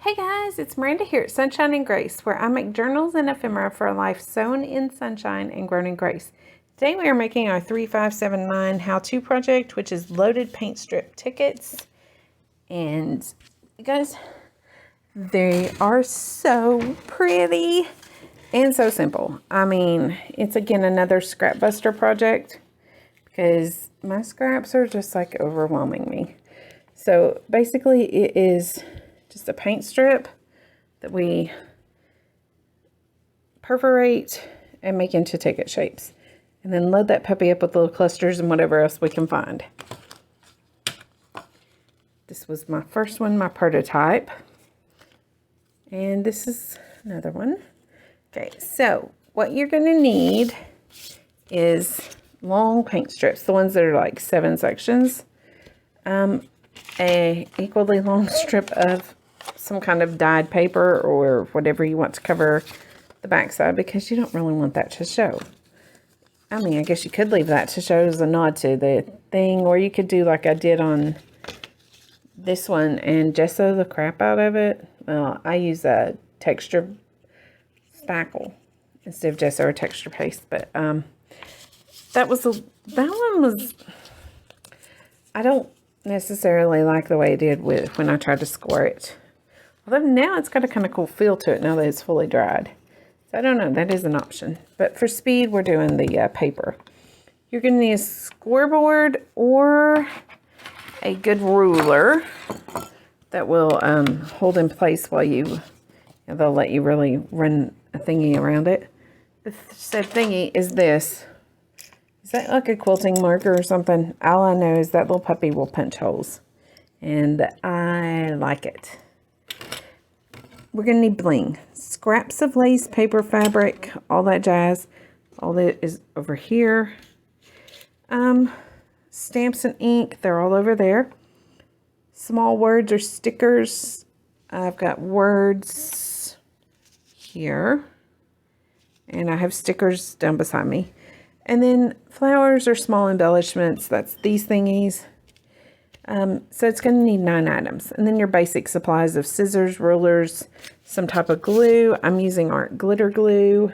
Hey guys, it's Miranda here at Sunshine and Grace, where I make journals and ephemera for a life sown in sunshine and grown in grace. Today we are making our 3579 how-to project, which is loaded paint strip tickets. And you guys, they are so pretty and so simple. I mean, it's again another scrap buster project because my scraps are just like overwhelming me. So basically it is just a paint strip that we perforate and make into ticket shapes. And then load that puppy up with little clusters and whatever else we can find. This was my first one, my prototype. And this is another one. Okay, so what you're going to need is long paint strips, the ones that are like 7 sections. A equally long strip of some kind of dyed paper or whatever you want to cover the backside, because you don't really want that to show. I mean, I guess you could leave that to show as a nod to the thing, or you could do like I did on this one and gesso the crap out of it. Well, I use a texture spackle instead of gesso or texture paste, but that one was, I don't necessarily like the way it did when I tried to score it. Although now it's got a kind of cool feel to it now that it's fully dried. So I don't know, that is an option. But for speed, we're doing the paper. You're going to need a scoreboard or a good ruler that will hold in place while they'll let you really run a thingy around it. The said thingy is this. Is that like a quilting marker or something? All I know is that little puppy will punch holes. And I like it. We're going to need bling. Scraps of lace, paper, fabric, all that jazz. All that is over here. Stamps and ink. They're all over there. Small words or stickers. I've got words here. And I have stickers down beside me. And then flowers or small embellishments. That's these thingies. So it's going to need 9 items. And then your basic supplies of scissors, rulers, some type of glue. I'm using art glitter glue,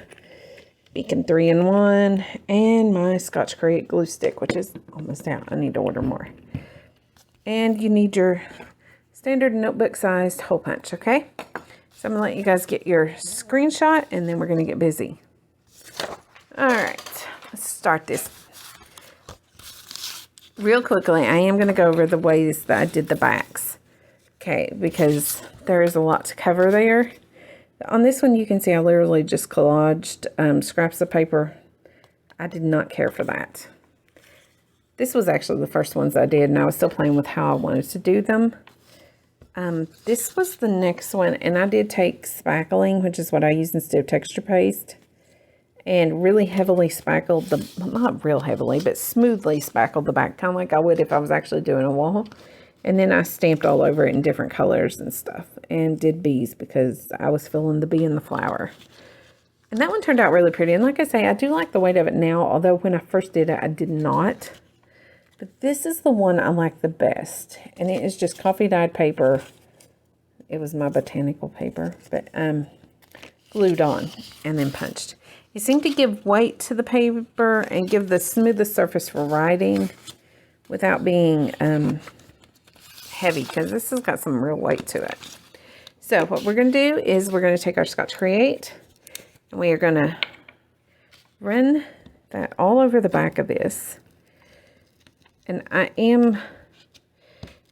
Beacon 3-in-1, and my Scotch Create glue stick, which is almost out. I need to order more. And you need your standard notebook sized hole punch, okay? So I'm going to let you guys get your screenshot, and then we're going to get busy. All right, let's start this. Real quickly, I am going to go over the ways that I did the backs. Okay, because there is a lot to cover there. On this one, you can see I literally just collaged scraps of paper. I did not care for that. This was actually the first ones I did, and I was still playing with how I wanted to do them. This was the next one, and I did take spackling, which is what I use instead of texture paste. And really heavily spackled not real heavily, but smoothly spackled the back, kind of like I would if I was actually doing a wall. And then I stamped all over it in different colors and stuff, and did bees because I was feeling the bee in the flower. And that one turned out really pretty. And like I say, I do like the weight of it now, although when I first did it, I did not. But this is the one I like the best. And it is just coffee dyed paper. It was my botanical paper, but glued on and then punched. It seemed to give weight to the paper and give the smoothest surface for writing without being heavy, because this has got some real weight to it. So what we're going to do is we're going to take our Scotch Create and we are going to run that all over the back of this. And I am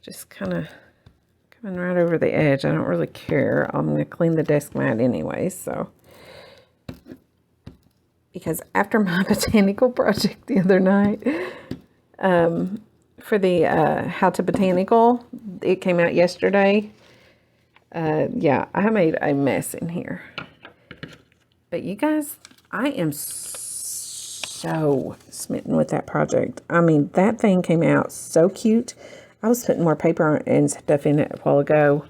just kind of coming right over the edge. I don't really care. I'm going to clean the desk mat anyway, so. Because after my botanical project the other night, for the How to Botanical, it came out yesterday. Yeah, I made a mess in here. But you guys, I am so smitten with that project. I mean, that thing came out so cute. I was putting more paper and stuff in it a while ago,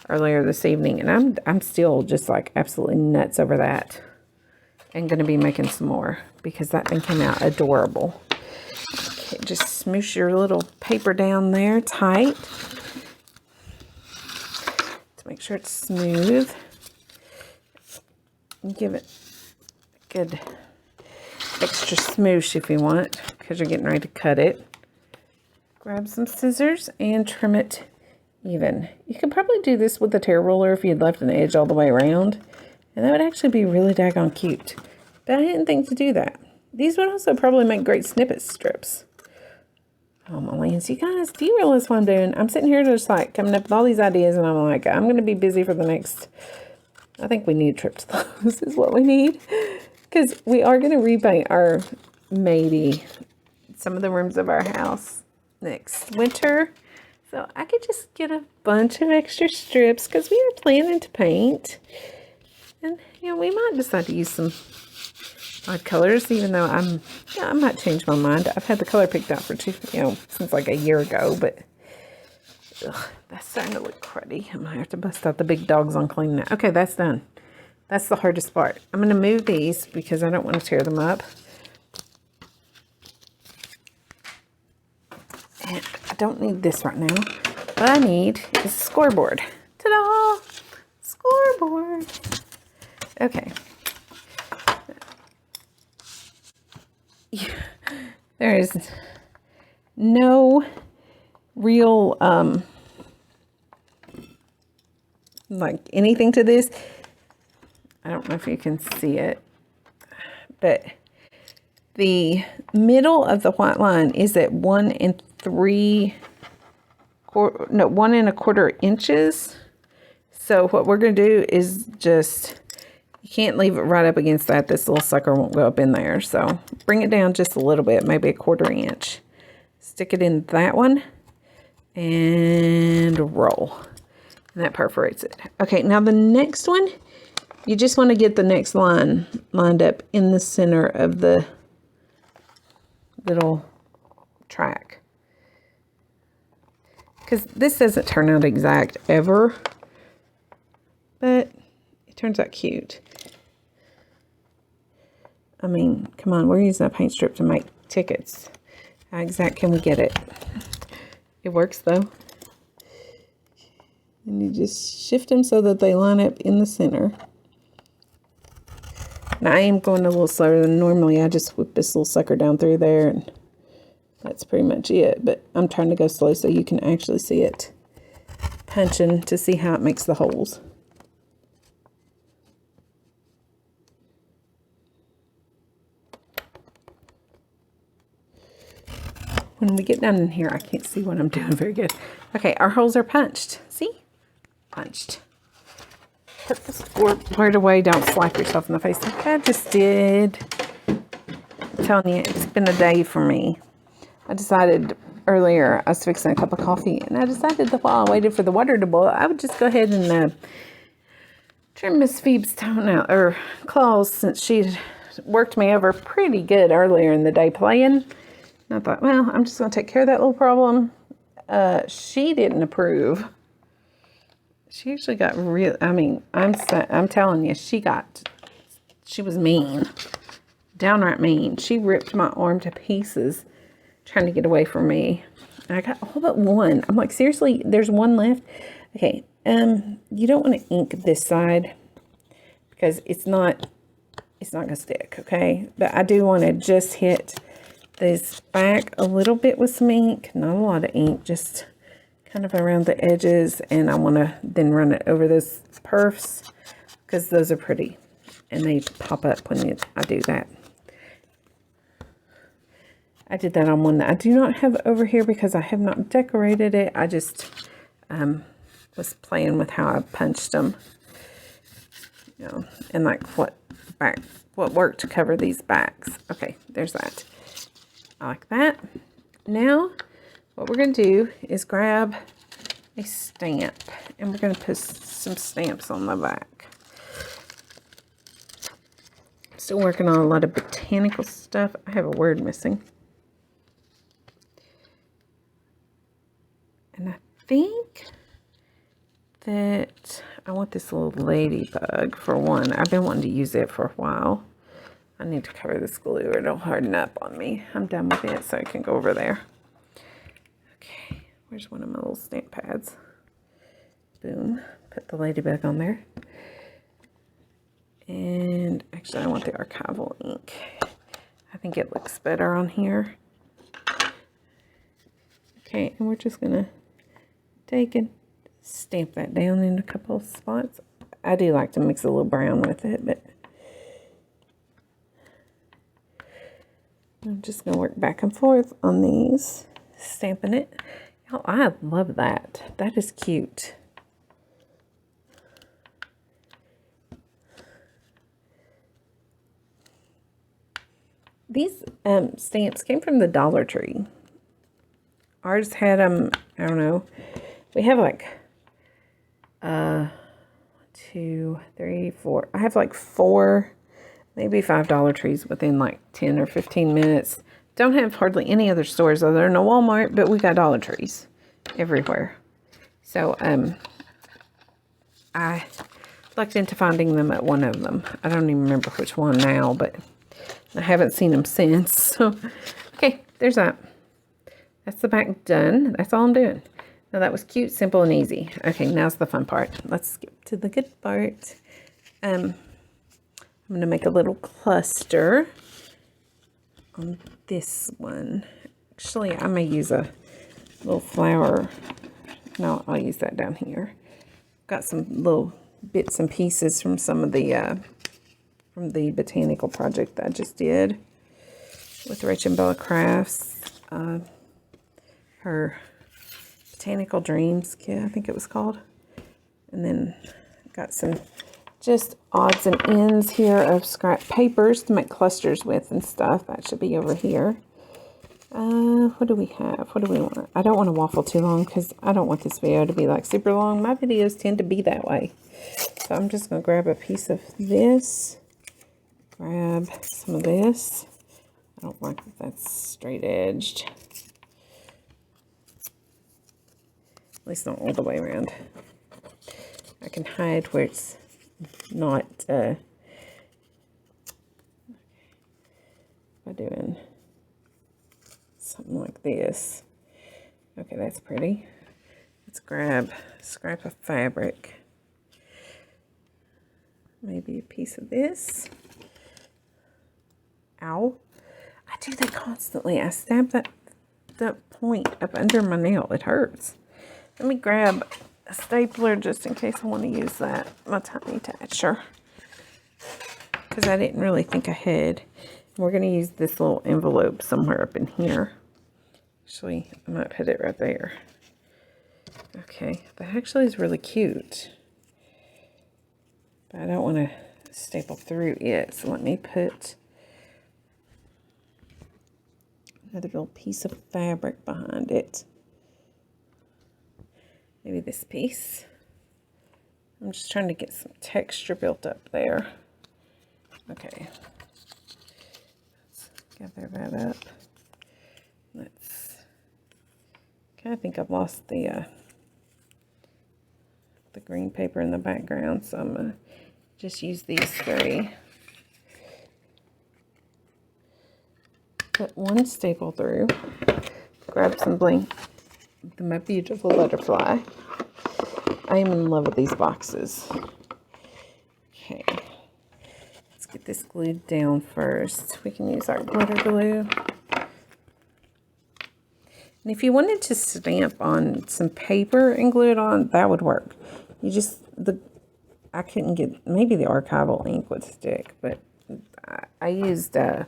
earlier this evening, and I'm still just like absolutely nuts over that. And going to be making some more because that thing came out adorable. Okay, just smoosh your little paper down there tight to Make sure it's smooth. Give it a good extra smoosh if you want, because you're getting ready to cut it. Grab some scissors and trim it even. You could probably do this with a tear ruler if you'd left an edge all the way around, and that would actually be really daggone cute. But I didn't think to do that. These would also probably make great snippet strips. Oh my lands, you guys, do you realize what I'm doing? I'm sitting here just like coming up with all these ideas, and I'm like, I'm going to be busy for the next, I think we need a trip to those is what we need. Because we are going to repaint our, maybe, some of the rooms of our house next winter. So I could just get a bunch of extra strips because we are planning to paint. And, you know, we might decide to use some odd colors, even though I might change my mind. I've had the color picked out for since like a year ago, but that's starting to look cruddy. I'm gonna have to bust out the big dogs on cleaning it. Okay, that's done. That's the hardest part. I'm gonna move these because I don't want to tear them up. And I don't need this right now. What I need is a scoreboard. Ta-da! Scoreboard. Okay. There is no real, like anything to this. I don't know if you can see it, but the middle of the white line is at 1 1.25 inches. So what we're going to do is just, you can't leave it right up against that. This little sucker won't go up in there. So bring it down just a little bit, maybe 1/4 inch. Stick it in that one and roll. And that perforates it. Okay, now the next one, you just want to get the next line lined up in the center of the little track. Because this doesn't turn out exact ever, but it turns out cute. I mean, come on, we're using a paint strip to make tickets. How exact can we get it? It works though. And you just shift them so that they line up in the center. Now I am going a little slower than normally. I just whip this little sucker down through there and that's pretty much it. But I'm trying to go slow so you can actually see it punching to see how it makes the holes. When we get down in here, I can't see what I'm doing very good. Okay, our holes are punched. See? Punched. Put the scoreboard away. Don't slap yourself in the face like I just did. I'm telling you, it's been a day for me. I decided earlier, I was fixing a cup of coffee, and I decided that while I waited for the water to boil, I would just go ahead and trim Miss Phoebe's toenail, or claws, since she'd worked me over pretty good earlier in the day playing. And I thought, well, I'm just going to take care of that little problem. She didn't approve. She actually got real, I mean, I'm telling you, she was mean. Downright mean. She ripped my arm to pieces trying to get away from me. And I got all but one. I'm like, seriously, there's one left? Okay, you don't want to ink this side because it's not going to stick, okay? But I do want to just hit this back a little bit with some ink. Not a lot of ink, just kind of around the edges, and I want to then run it over those perfs because those are pretty and they pop up when I do that. I did that on one that I do not have over here because I have not decorated it. I just was playing with how I punched them, you know, and like what worked to cover these backs. Okay, there's that. I like that. Now what we're going to do is grab a stamp, and we're going to put some stamps on the back. Still working on a lot of botanical stuff. I have a word missing. And I think that I want this little ladybug for one. I've been wanting to use it for a while. I need to cover this glue or it'll harden up on me. I'm done with it so I can go over there. Okay, where's one of my little stamp pads? Boom. Put the ladybug on there. And actually I want the archival ink. I think it looks better on here. Okay, and we're just gonna take and stamp that down in a couple of spots. I do like to mix a little brown with it, but I'm just gonna work back and forth on these, stamping it. Oh, I love that. That is cute. These stamps came from the Dollar Tree. Ours had them, I don't know, we have like 2, 3, 4. I have like 4, maybe 5 Dollar Trees within like 10 or 15 minutes. Don't have hardly any other stores other than a Walmart, but we got Dollar Trees everywhere. So I lucked into finding them at one of them. I don't even remember which one now, but I haven't seen them since. So, okay, there's that. That's the back done. That's all I'm doing. Now that was cute, simple, and easy. Okay, now's the fun part. Let's skip to the good part. I'm going to make a little cluster on this one. Actually, I may use a little flower. No, I'll use that down here. Got some little bits and pieces from some of the botanical project that I just did with Rach and Bella Crafts. Her Botanical Dreams kit, I think it was called. And then got some just odds and ends here of scrap papers to make clusters with and stuff. That should be over here. What do we have? What do we want? I don't want to waffle too long because I don't want this video to be like super long. My videos tend to be that way. So I'm just going to grab a piece of this. Grab some of this. I don't like that that's straight edged. At least not all the way around. I can hide where it's not, by doing something like this. Okay, that's pretty. Let's grab a scrap of fabric. Maybe a piece of this. Ow. I do that constantly. I stab that point up under my nail. It hurts. Let me grab a stapler just in case I want to use that. My tiny attachment. Because I didn't really think ahead. We're going to use this little envelope somewhere up in here. Actually, I might put it right there. Okay, that actually is really cute. But I don't want to staple through it. So let me put another little piece of fabric behind it. Maybe this piece. I'm just trying to get some texture built up there. Okay. Let's gather that up. I think I've lost the green paper in the background, so I'm gonna just use these 3. Put one staple through. Grab some blank. My beautiful butterfly. I am in love with these boxes. Okay. Let's get this glued down first. We can use our glitter glue. And if you wanted to stamp on some paper and glue it on, that would work. I couldn't get, maybe the archival ink would stick, but I used the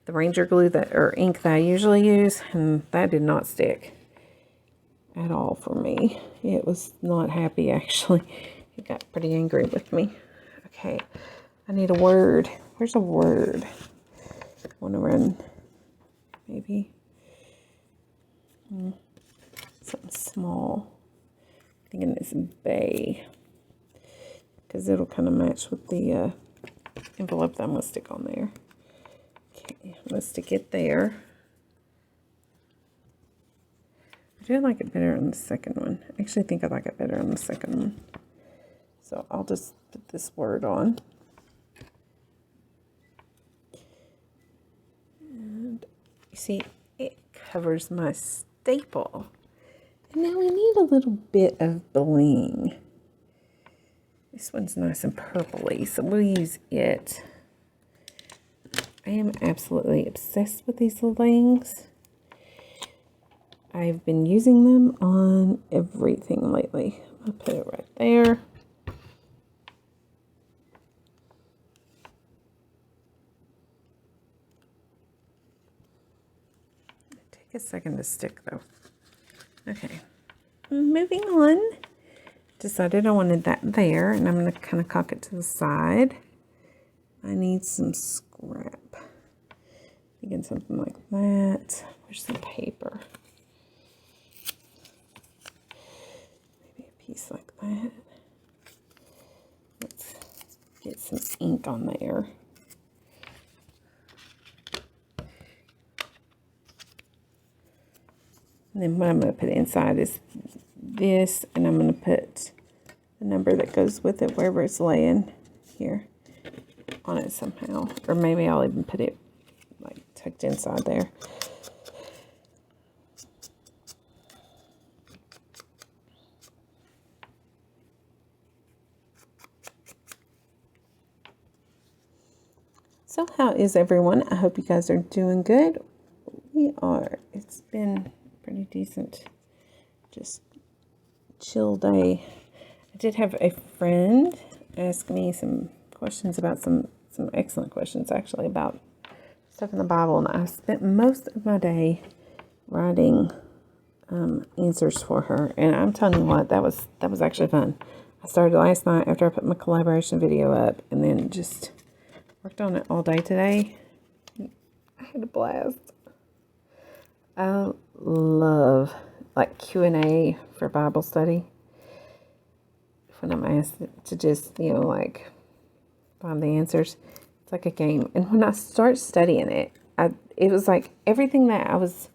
Ranger glue or ink that I usually use, and that did not stick at all for me. It was not happy, actually. It got pretty angry with me. Okay, I need a word. Where's a word? I want to run maybe something small. I'm thinking it's bay, because it'll kind of match with the envelope that I'm going to stick on there. Okay, I'm going to stick it there. I do like it better on the second one. I actually think I like it better on the second one. So I'll just put this word on. And you see, it covers my staple. And now we need a little bit of bling. This one's nice and purpley, so we'll use it. I am absolutely obsessed with these little things. I've been using them on everything lately. I'll put it right there. Take a second to stick though. Okay, moving on. Decided I wanted that there, and I'm going to kind of cock it to the side. I need some scrap. Again, something like that. Where's some paper? Maybe a piece like that. Let's get some ink on there. And then what I'm going to put inside is this, and I'm going to put the number that goes with it wherever it's laying here on it somehow. Or maybe I'll even put it like tucked inside there. So how is everyone? I hope you guys are doing good. We are. It's been pretty decent. Just chill day. I did have a friend ask me some questions about some excellent questions actually about stuff in the Bible, and I spent most of my day writing answers for her, and I'm telling you what, that was actually fun. I started last night after I put my collaboration video up, and then just worked on it all day today. I had a blast. I love like Q&A for Bible study. When I'm asked to just, you know, like find the answers, it's like a game. And when I start studying it, it was like everything that I was,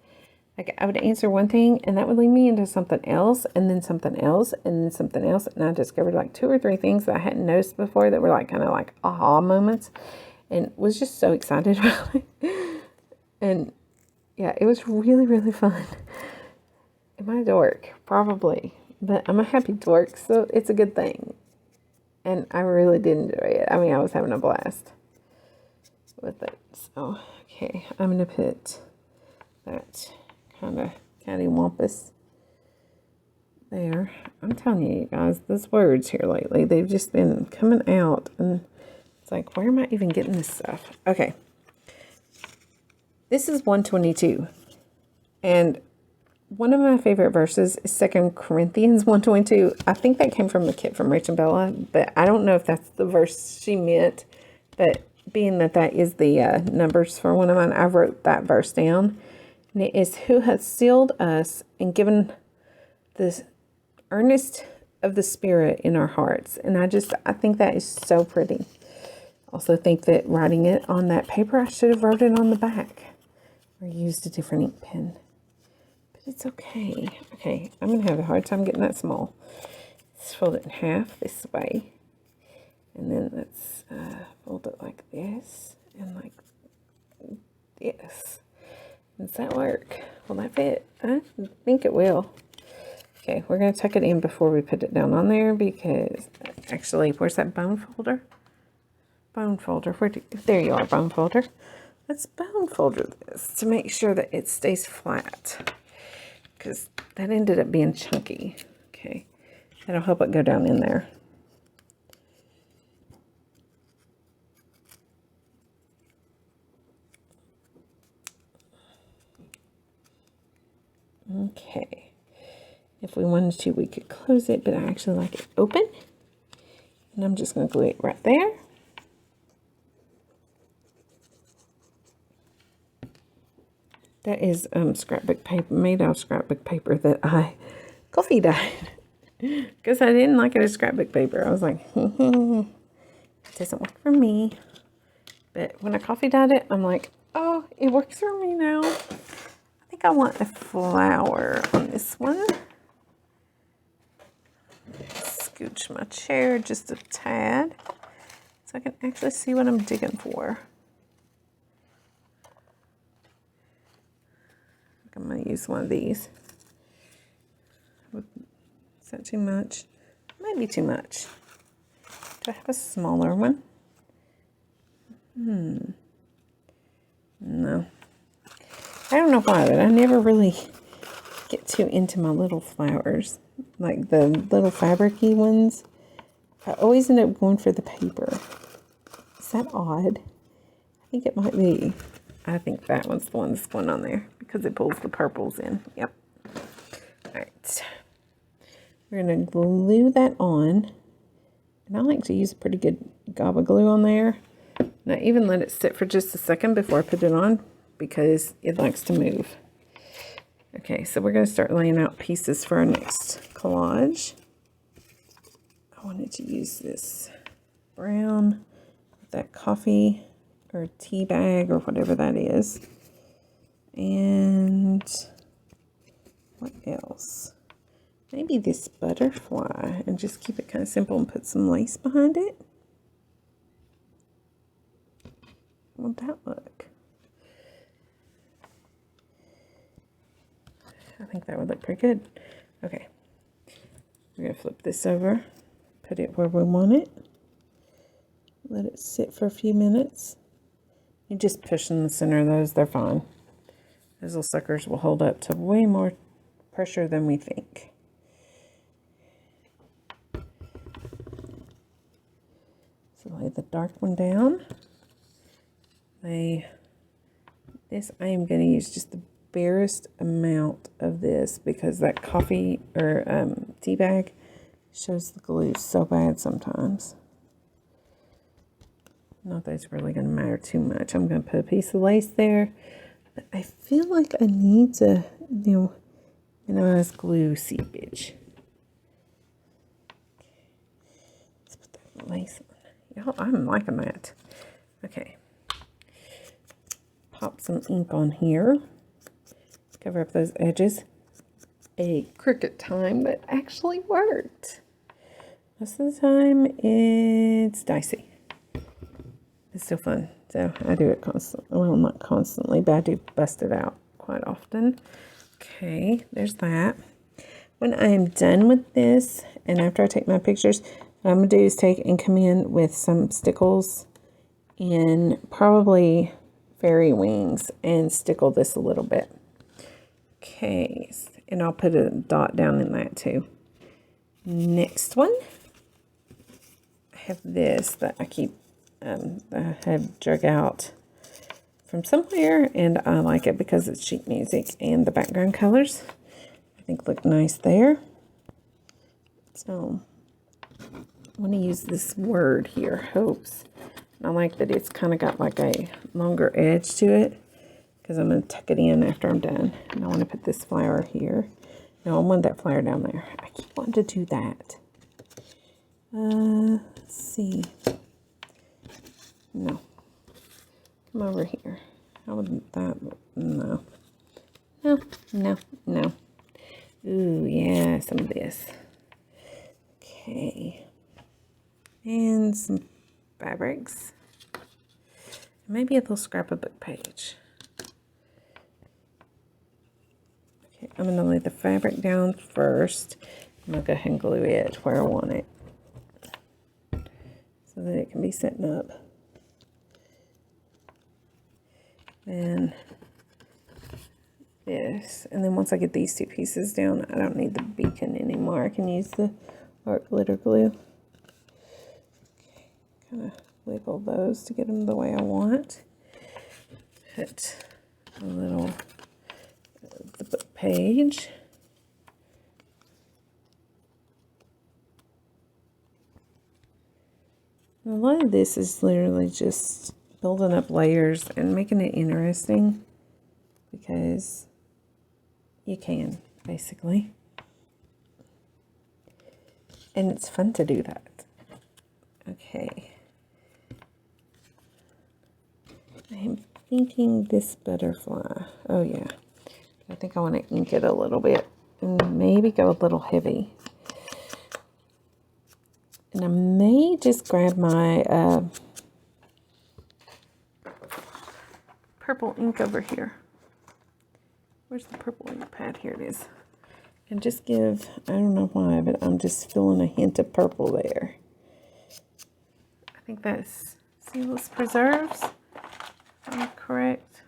like I would answer one thing and that would lead me into something else and then something else and then something else. And I discovered like 2 or 3 things that I hadn't noticed before that were like kind of like aha moments, and was just so excited about it. And yeah, it was really, really fun. Am I a dork? Probably. But I'm a happy dork, so it's a good thing. And I really did enjoy it. I mean, I was having a blast with it. So, okay, I'm going to put that kind of cattywampus there. I'm telling you guys, those words here lately, they've just been coming out. And it's like, where am I even getting this stuff? Okay. This is 122. And one of my favorite verses is 2 Corinthians 1:22. I think that came from a kit from Rich and Bella, but I don't know if that's the verse she meant. But being that that is the numbers for one of mine, I wrote that verse down. And it is, who hath sealed us and given the earnest of the Spirit in our hearts. And I think that is so pretty. Also think that writing it on that paper, I should have wrote it on the back or used a different ink pen. It's okay. Okay, I'm going to have a hard time getting that small. Let's fold it in half this way. And then let's fold it like this and like this. Does that work? Will that fit? I think it will. Okay, we're going to tuck it in before we put it down on there because, actually, where's that bone folder? Bone folder. There you are, bone folder. Let's bone folder this to make sure that it stays flat, because that ended up being chunky. Okay, that'll help it go down in there. Okay, if we wanted to, we could close it, but I actually like it open. And I'm just going to glue it right there. That is scrapbook paper, made out of scrapbook paper that I coffee dyed. Because I didn't like it as scrapbook paper. I was like, it doesn't work for me. But when I coffee dyed it, I'm like, oh, it works for me now. I think I want a flower on this one. Scooch my chair just a tad so I can actually see what I'm digging for. I'm going to use one of these. that too much? Might be too much. Do I have a smaller one? No. I don't know why, but I never really get too into my little flowers. Like the little fabric-y ones. I always end up going for the paper. Is that odd? I think it might be. I think that one's the one that's going on there because it pulls the purples in. Yep. Alright. We're going to glue that on. And I like to use a pretty good gob of glue on there. And I even let it sit for just a second before I put it on because it likes to move. Okay, so we're going to start laying out pieces for our next collage. I wanted to use this brown, that coffee or tea bag or whatever that is. And what else? Maybe this butterfly and just keep it kind of simple and put some lace behind it. How would that look? I think that would look pretty good. Okay. We're going to flip this over, put it where we want it. Let it sit for a few minutes. You just push in the center of those, they're fine. Those little suckers will hold up to way more pressure than we think. So lay the dark one down. This I am going to use just the barest amount of this because that coffee or tea bag shows the glue so bad sometimes. Not that it's really going to matter too much. I'm going to put a piece of lace there. But I feel like I need to, minimize glue seepage. Let's put that lace on. Y'all, I'm liking that. Okay. Pop some ink on here. Cover up those edges. A Cricut time that actually worked. Most of the time it's dicey. It's still fun. So I do it constantly. Well, not constantly, but I do bust it out quite often. Okay, there's that. When I am done with this, and after I take my pictures, what I'm going to do is take and come in with some stickles and probably fairy wings and stickle this a little bit. Okay, and I'll put a dot down in that too. Next one, I have this that I keep, I have drug out from somewhere, and I like it because it's sheet music and the background colors I think look nice there. So I want to use this word here, hopes. I like that it's kind of got like a longer edge to it because I'm going to tuck it in after I'm done. And I want to put this flower here. No, I want that flower down there. I keep wanting to do that. Let's see. No. Come over here. How would that look? No. No, no, no. Ooh, yeah, some of this. Okay. And some fabrics. Maybe a little scrapbook page. Okay, I'm going to lay the fabric down first. I'm going to go ahead and glue it where I want it so that it can be sitting up. Then this. And then once I get these two pieces down, I don't need the beacon anymore. I can use the art glitter glue. Okay, kind of wiggle those to get them the way I want. Put a little the book page. And a lot of this is literally just building up layers and making it interesting because you can, basically. And it's fun to do that. Okay. I'm thinking this butterfly. Oh, yeah. I think I want to ink it a little bit and maybe go a little heavy. And I may just grab my purple ink over here. Where's the purple ink pad? Here it is. And just give, I don't know why, but I'm just feeling a hint of purple there. I think that's seedless preserves. Am I correct?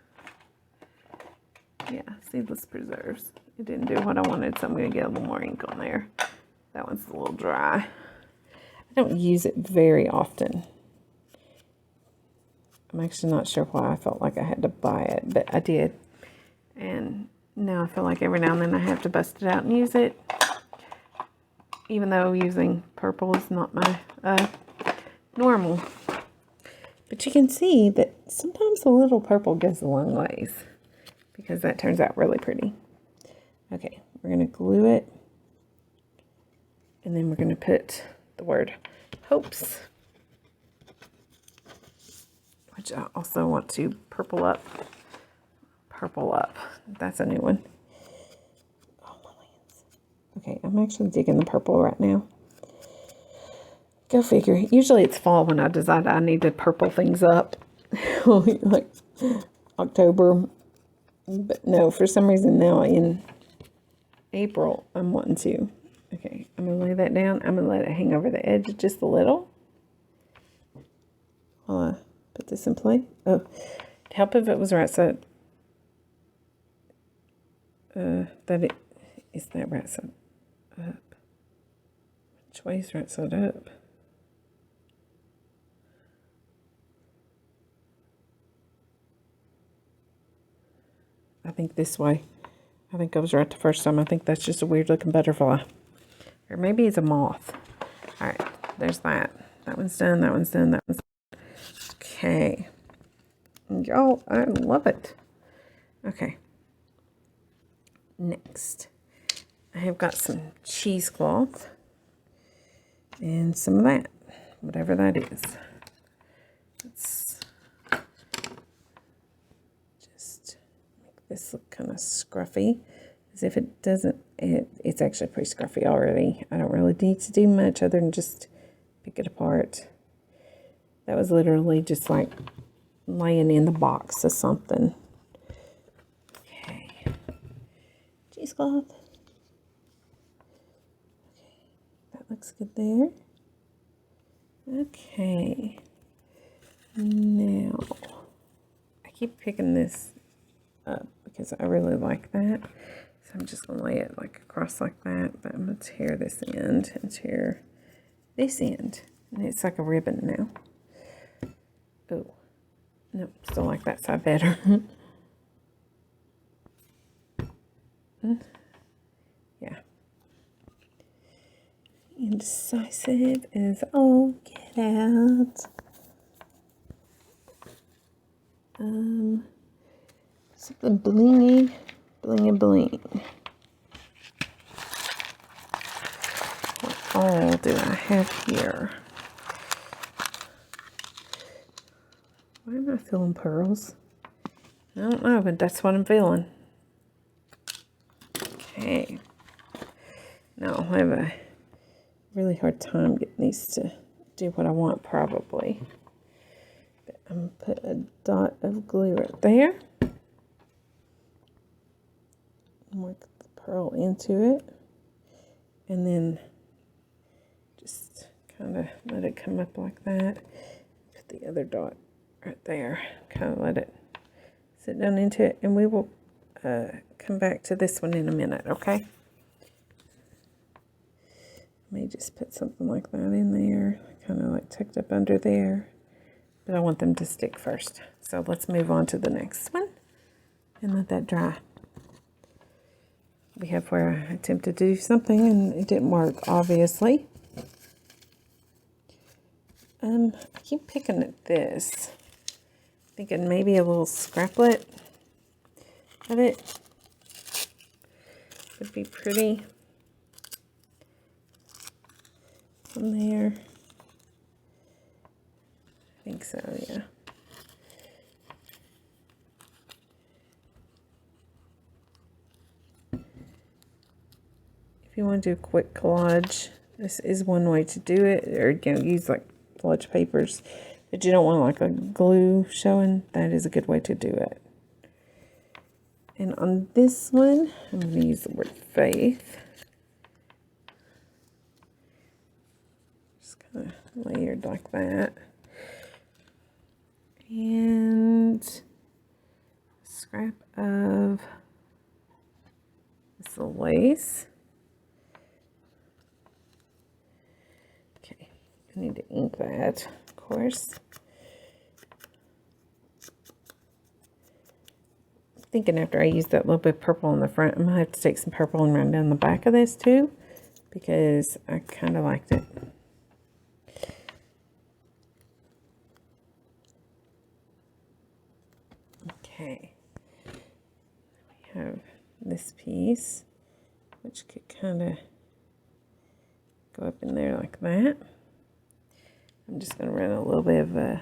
Yeah, seedless preserves. It didn't do what I wanted, so I'm going to get a little more ink on there. That one's a little dry. I don't use it very often. I'm actually not sure why I felt like I had to buy it, but I did. And now I feel like every now and then I have to bust it out and use it. Even though using purple is not my normal. But you can see that sometimes a little purple goes a long ways, because that turns out really pretty. Okay, we're going to glue it. And then we're going to put the word hopes, which I also want to purple up. Purple up. That's a new one. Oh, my lands. Okay, I'm actually digging the purple right now. Go figure. Usually it's fall when I decide I need to purple things up. Like October. But no, for some reason now in April, I'm wanting to. Okay, I'm going to lay that down. I'm going to let it hang over the edge just a little. While I put this in play. Oh, to help if it was right side. Is that right side up? Which way is right side up? I think this way. I think I was right the first time. I think that's just a weird looking butterfly. Or maybe it's a moth. Alright, there's that. That one's done, that one's done, that one's done. Okay. Y'all, I love it. Okay. Next, I have got some cheesecloth and some of that, whatever that is. Let's just make this look kind of scruffy, as if it doesn't, it's actually pretty scruffy already. I don't really need to do much other than just pick it apart. That was literally just like laying in the box of something. Cheesecloth. Okay, that looks good there. Okay, now I keep picking this up because I really like that. So I'm just gonna lay it like across like that, but I'm gonna tear this end and tear this end, and it's like a ribbon now. Oh, nope, still like that side better. Yeah. Indecisive as all get out. Something blingy, bling. What all do I have here? Why am I feeling pearls? I don't know, but that's what I'm feeling. Okay. Now I'll have a really hard time getting these to do what I want, probably. But I'm going to put a dot of glue right there. And work the pearl into it. And then just kind of let it come up like that. Put the other dot right there. Kind of let it sit down into it. And we will come back to this one in a minute, okay? May just put something like that in there, kind of like tucked up under there, but I want them to stick first. So let's move on to the next one and let that dry. We have where I attempted to do something and it didn't work, obviously. I keep picking at this, thinking maybe a little scraplet of it would be pretty. From there. I think so, yeah. If you want to do a quick collage, this is one way to do it, or use like collage papers, but you don't want like a glue showing. That is a good way to do it. And on this one, I'm going to use the word faith. Just kind of layered like that. And a scrap of this little lace. Okay, I need to ink that, of course. Thinking after I use that little bit of purple on the front, I'm gonna have to take some purple and run down the back of this too, because I kind of liked it. Okay, we have this piece, which could kind of go up in there like that. I'm just going to run a little bit of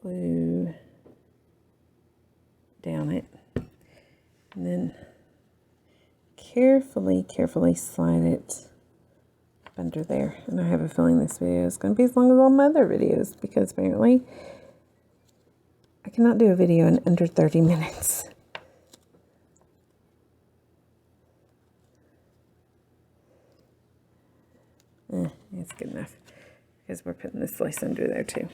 glue down it, and then carefully slide it up under there. And I have a feeling this video is going to be as long as all my other videos, because apparently I cannot do a video in under 30 minutes. It's good enough, because we're putting this lace under there too.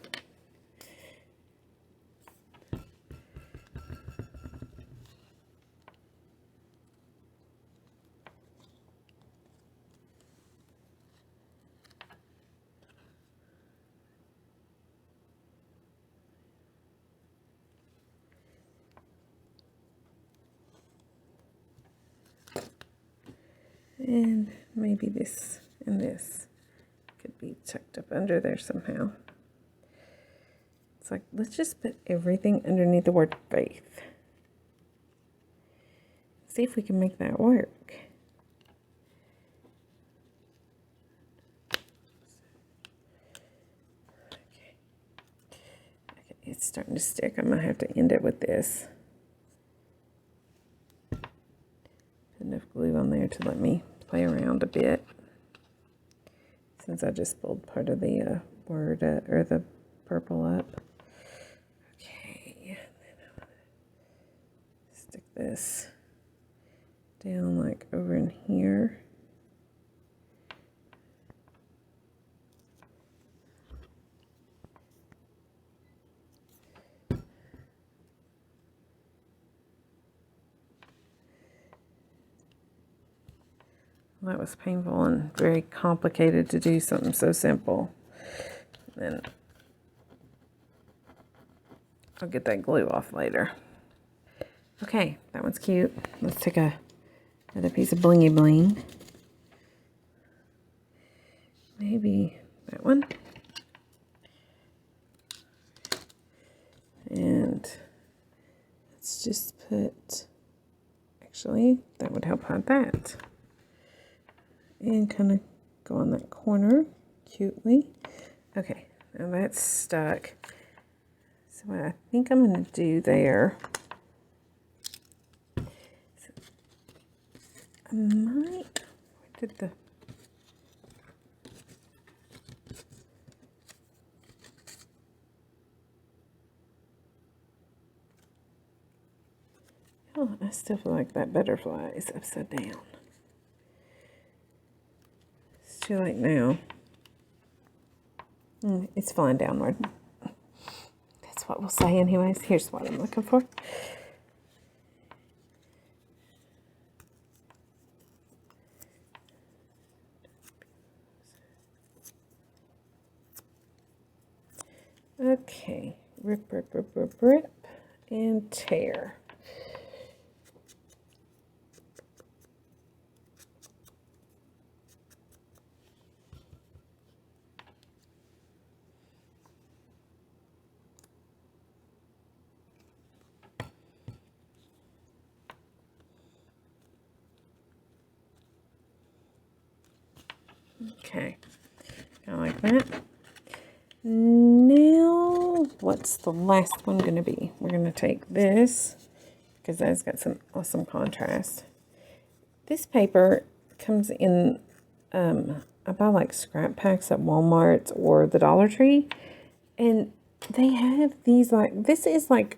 And maybe this and this could be tucked up under there somehow. It's like, let's just put everything underneath the word faith. See if we can make that work. Okay, it's starting to stick. I'm going to have to end it with this. Put enough glue on there to let me play around a bit, since I just pulled part of the word or the purple up. Okay, then I'm gonna stick this down like over in here. That was painful and very complicated to do something so simple. Then I'll get that glue off later. Okay, that one's cute. Let's take another piece of blingy bling. Maybe that one. And let's just put, actually, that would help hide that. And kind of go on that corner cutely. Okay, now that's stuck. So what I think I'm going to do there, so I might, where did the, oh, I still feel like that butterfly is upside down. Too late now. It's flying downward. That's what we'll say anyways. Here's what I'm looking for. Okay. Rip, rip, rip, rip, rip, and tear. Okay, kind of like that. Now, what's the last one going to be? We're going to take this, because that's got some awesome contrast. This paper comes in, I buy like scrap packs at Walmart or the Dollar Tree, and they have these like, this is like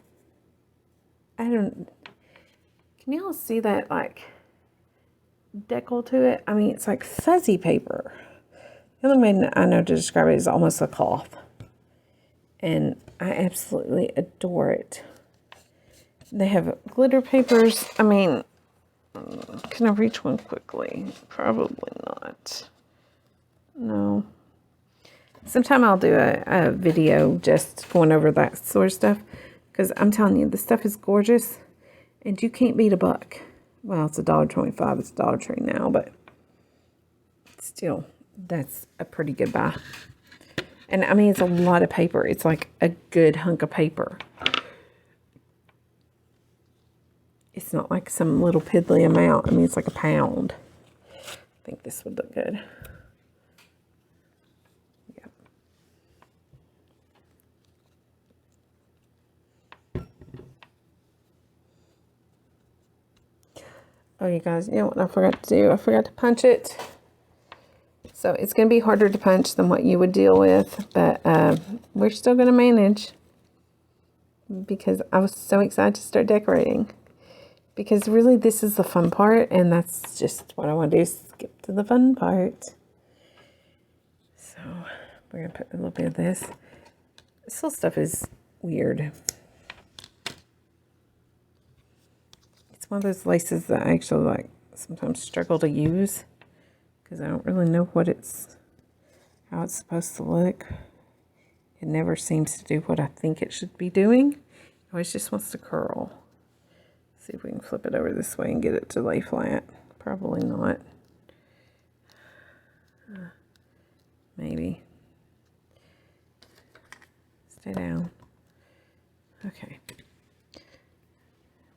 can y'all see that, like, decal to it? I mean, it's like fuzzy paper. The only way I know to describe it is almost a cloth. And I absolutely adore it. They have glitter papers. I mean, can I reach one quickly? Probably not. No. Sometime I'll do a video just going over that sort of stuff. Because I'm telling you, this stuff is gorgeous. And you can't beat $1. Well, it's $1.25. It's Dollar Tree now, but still, that's a pretty good buy. And I mean, it's a lot of paper. It's like a good hunk of paper. It's not like some little piddly amount. I mean, it's like a pound. I think this would look good. Yep. Oh, you guys, you know what I forgot to do? I forgot to punch it. So it's going to be harder to punch than what you would deal with, but we're still going to manage because I was so excited to start decorating. Because really this is the fun part, and that's just what I want to do, skip to the fun part. So we're going to put a little bit of this. This little stuff is weird. It's one of those laces that I actually like sometimes struggle to use. Because I don't really know how it's supposed to look. It never seems to do what I think it should be doing. It always just wants to curl. See if we can flip it over this way and get it to lay flat. Probably not. Maybe. Stay down. Okay.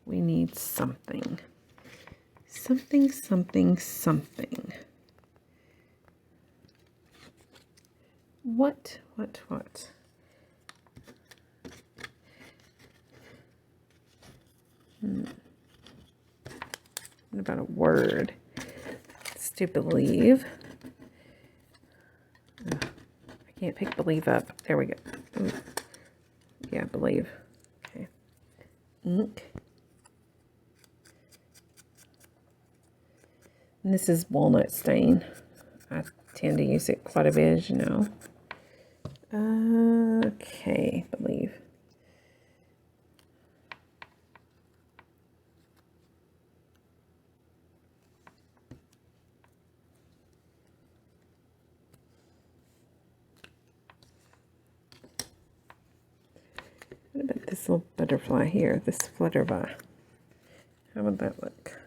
We need something. Something. What? What about a word? It's to believe. I can't pick believe up. There we go. Ooh. Yeah, believe. Okay. Ink. And this is walnut stain. I tend to use it quite a bit, as you know. Okay, believe. What about this little butterfly here, this flutterby? How would that look?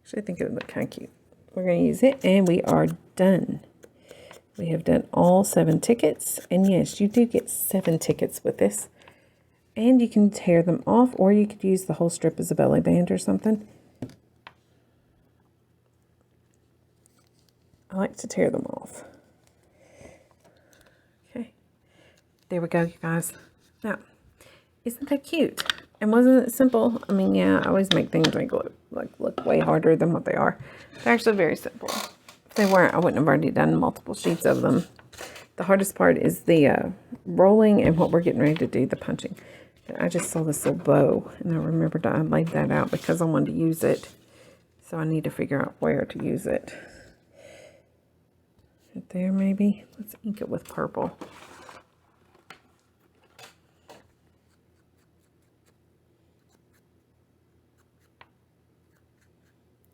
Actually, I think it would look kind of cute. We're going to use it, and we are done. We have done all 7 tickets, and yes, you do get 7 tickets with this. And you can tear them off, or you could use the whole strip as a belly band or something. I like to tear them off. Okay, there we go, you guys. Now, isn't that cute? And wasn't it simple? I mean, yeah, I always make things look way harder than what they are. They're actually very simple. If they weren't, I wouldn't have already done multiple sheets of them. The hardest part is the rolling and what we're getting ready to do, the punching. I just saw this little bow, and I remembered I laid that out because I wanted to use it. So I need to figure out where to use it. Right there, maybe. Let's ink it with purple.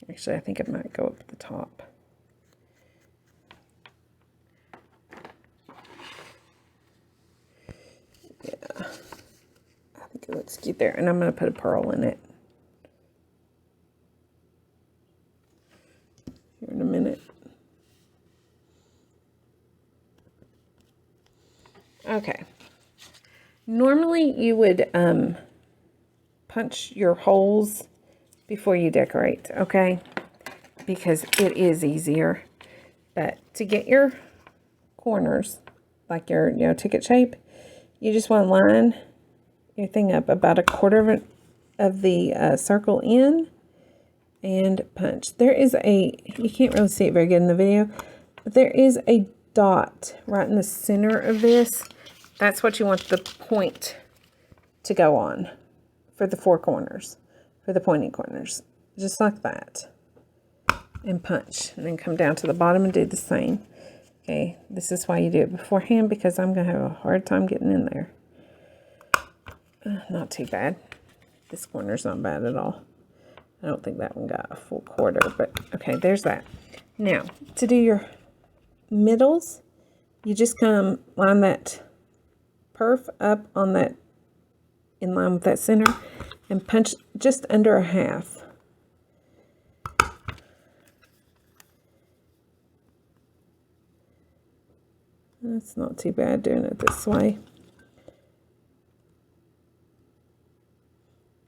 Actually, I think it might go up at the top. Yeah, I think it looks cute there. And I'm going to put a pearl in it. Here in a minute. Okay. Normally you would punch your holes before you decorate, okay? Because it is easier. But to get your corners, like your ticket shape, you just want to line your thing up about 1/4 of the circle in and punch. There is you can't really see it very good in the video, but there is a dot right in the center of this. That's what you want the point to go on for the four corners, for the pointy corners, just like that, and punch, and then come down to the bottom and do the same. Okay, this is why you do it beforehand, because I'm going to have a hard time getting in there. Not too bad. This corner's not bad at all. I don't think that one got a full quarter, but okay, there's that. Now, to do your middles, you just come line that perf up on that, in line with that center, and punch just under a half. That's not too bad doing it this way.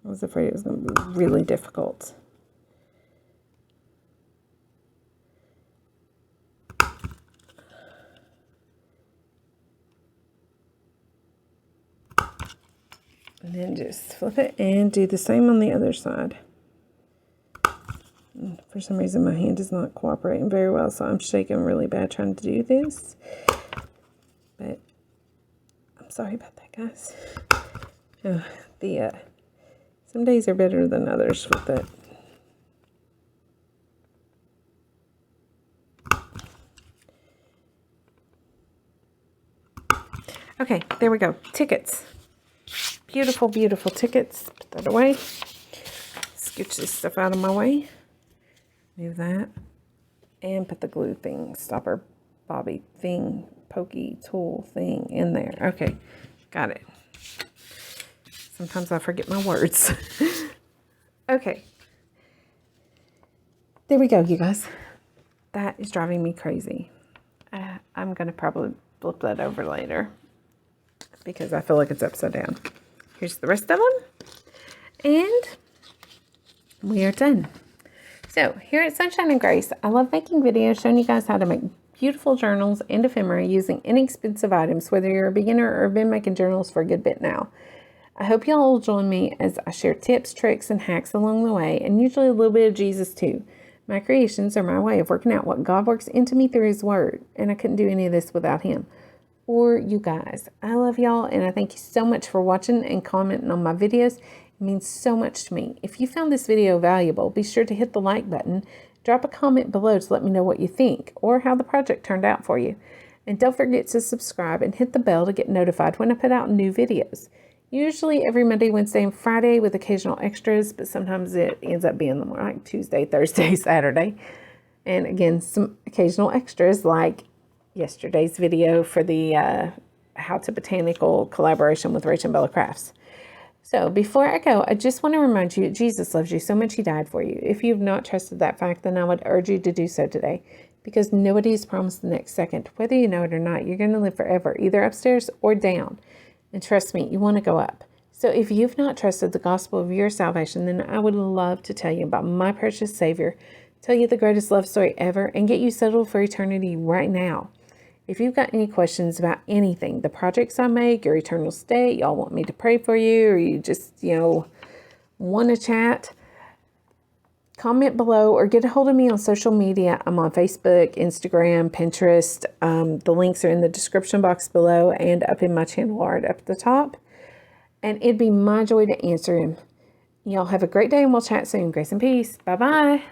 I was afraid it was going to be really difficult. And then just flip it and do the same on the other side. And for some reason my hand is not cooperating very well, so I'm shaking really bad trying to do this. But I'm sorry about that, guys. Some days are better than others with it. Okay, there we go. Tickets. Beautiful, beautiful tickets. Put that away. Scooch this stuff out of my way. Move that. And put the glue thing, stopper, bobby thing, pokey tool thing in there. Okay, got it. Sometimes I forget my words. Okay. There we go, you guys. That is driving me crazy. I'm going to probably flip that over later because I feel like it's upside down. Here's the rest of them. And we are done. So here at Sunshine and Grace, I love making videos showing you guys how to make beautiful journals and ephemera using inexpensive items, whether you're a beginner or have been making journals for a good bit now. I hope y'all will join me as I share tips, tricks, and hacks along the way, and usually a little bit of Jesus too. My creations are my way of working out what God works into me through His Word, and I couldn't do any of this without Him. Or you guys. I love y'all, and I thank you so much for watching and commenting on my videos. It means so much to me. If you found this video valuable, be sure to hit the like button, drop a comment below to let me know what you think, or how the project turned out for you. And don't forget to subscribe and hit the bell to get notified when I put out new videos. Usually every Monday, Wednesday, and Friday with occasional extras, but sometimes it ends up being more like Tuesday, Thursday, Saturday. And again, some occasional extras like yesterday's video for the How to Botanical collaboration with Rachel and Bella Crafts. So before I go, I just want to remind you that Jesus loves you so much He died for you. If you've not trusted that fact, then I would urge you to do so today, because nobody is promised the next second. Whether you know it or not, you're going to live forever, either upstairs or down. And trust me, you want to go up. So if you've not trusted the gospel of your salvation, then I would love to tell you about my precious Savior, tell you the greatest love story ever, and get you settled for eternity right now. If you've got any questions about anything, the projects I make, your eternal state, y'all want me to pray for you, or you just, want to chat, comment below or get a hold of me on social media. I'm on Facebook, Instagram, Pinterest. The links are in the description box below and up in my channel art up at the top. And it'd be my joy to answer him. Y'all have a great day and we'll chat soon. Grace and peace. Bye-bye.